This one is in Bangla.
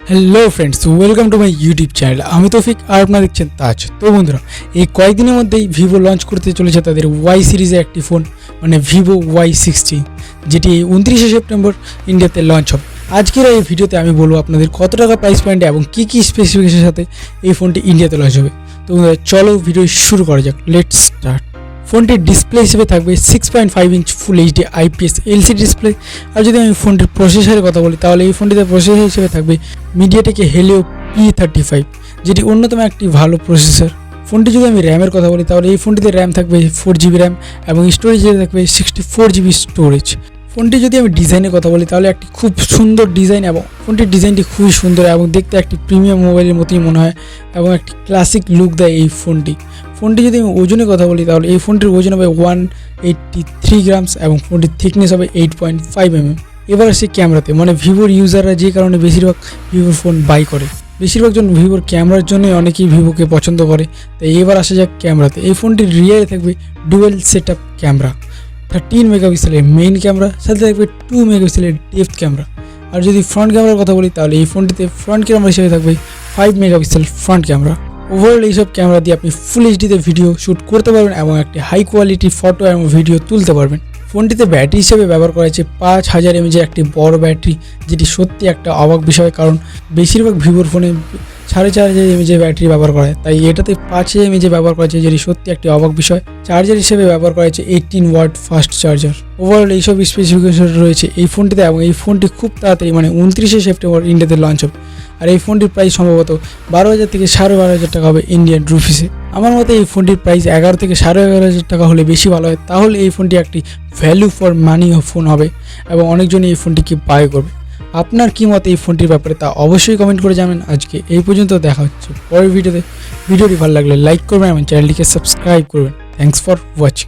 Hello friends, welcome to my YouTube channel. আমি তৌফিক আর আপনারা দেখছেন তাজ। তো বন্ধুরা, এই কয়েকদিনের মধ্যেই ভিভো লঞ্চ করতে চলেছে তাদের ওয়াই সিরিজের একটি ফোন, মানে ভিভো Y16, যেটি 29শে সেপ্টেম্বর ইন্ডিয়াতে লঞ্চ হবে। আজকের এই ভিডিওতে আমি বলবো আপনাদের কত টাকা প্রাইস পয়েন্টে এবং কী কী স্পেসিফিকেশনের সাথে এই ফোনটি ইন্ডিয়াতে লঞ্চ হবে। তো বন্ধুরা, চলো ভিডিও শুরু করা যাক। Let's start. ফোনটির ডিসপ্লে হিসেবে থাকবে 6.5 inch full HD IPS LCD display. আর যদি আমি ফোনটির প্রসেসরের কথা বলি, তাহলে এই ফোনটিতে প্রসেসর হিসেবে থাকবে মিডিয়াটেকের হেলিও P35, যেটি অন্যতম একটি ভালো প্রসেসর। ফোনটি যদি আমি র্যামের কথা বলি, তাহলে এই ফোনটিতে র্যাম থাকবে 4GB র্যাম এবং স্টোরেজ থাকবে 64GB স্টোরেজ। ফোনটি যদি আমি ডিজাইনের কথা বলি, তাহলে একটি খুব সুন্দর ডিজাইন, এবং ফোনটির ডিজাইনটি খুবই সুন্দর এবং দেখতে একটি প্রিমিয়াম মোবাইলের মতোই মনে হয় এবং একটি ক্লাসিক লুক দেয় এই ফোনটি। ফোনটি যদি আমি ওজনের কথা বলি, তাহলে এই ফোনটির ওজন হবে 183 গ্রামস এবং ফোনটির থিকনেস হবে 8.5 mm। এবার আসছে ক্যামেরাতে, মানে ভিভোর ইউজাররা যে কারণে বেশিরভাগ ভিভোর ফোন বাই করে, বেশিরভাগ জন ভিভোর ক্যামেরার জন্যই অনেকেই ভিভোকে পছন্দ করে। তাই এবার আসা যাক ক্যামেরাতে। এই ফোনটির রিয়ারে থাকবে ডুয়েল সেটআপ ক্যামেরা, 13 মেগাপিক্সেলের মেইন ক্যামেরা, সাথে থাকবে 2 মেগাপিক্সেলের ডেপথ ক্যামেরা। আর যদি ফ্রন্ট ক্যামেরার কথা বলি, তাহলে এই ফোনটিতে ফ্রন্ট ক্যামেরা হিসেবে থাকবে 5 মেগাপিক্সেল ফ্রন্ট ক্যামেরা। ওভারঅল এইসব ক্যামেরা দিয়ে আপনি ফুল এইচডিতে ভিডিও শ্যুট করতে পারবেন এবং একটি হাই কোয়ালিটি ফটো এবং ভিডিও তুলতে পারবেন। ফোনটিতে ব্যাটারি হিসেবে ব্যবহার করা হয়েছে 5000 mAh একটি বড় ব্যাটারি, যেটি সত্যি একটা অবাক বিষয়, কারণ বেশিরভাগ ভিভোর ফোনে 4500 mAh ব্যাটারি ব্যবহার করা হয়, তাই এটাতে 5000 mAh ব্যবহার করা হয়েছে, যেটি সত্যি একটি অবাক বিষয়। চার্জার হিসেবে ব্যবহার করা হয়েছে 18 ওয়াট ফাস্ট চার্জার। ওভারঅল এইসব স্পেসিফিকেশন রয়েছে এই ফোনটিতে, এবং এই ফোনটি খুব তাড়াতাড়ি, মানে 29শে সেপ্টেম্বর ইন্ডিয়াতে লঞ্চ হবে। আর এই ফোনটির প্রাইস সম্ভবত 12,000 থেকে 12,500 টাকা হবে ইন্ডিয়ান রুপিসে। আমার মতে এই ফোনটির প্রাইস 11 থেকে 11,500 টাকা হলে বেশি ভালো হয়, তাহলে এই ফোনটি একটি ভ্যালু ফর মানি ফোন হবে এবং অনেকজনই এই ফোনটিকে বাই করবে। আপনার কী মত এই ফোনটির ব্যাপারে তা অবশ্যই কমেন্ট করে জানাবেন। আজকে এই পর্যন্ত, দেখা হচ্ছে পরের ভিডিওতে। ভিডিওটি ভালো লাগলে লাইক করবেন এবং চ্যানেলটিকে সাবস্ক্রাইব করবেন। Thanks for watching.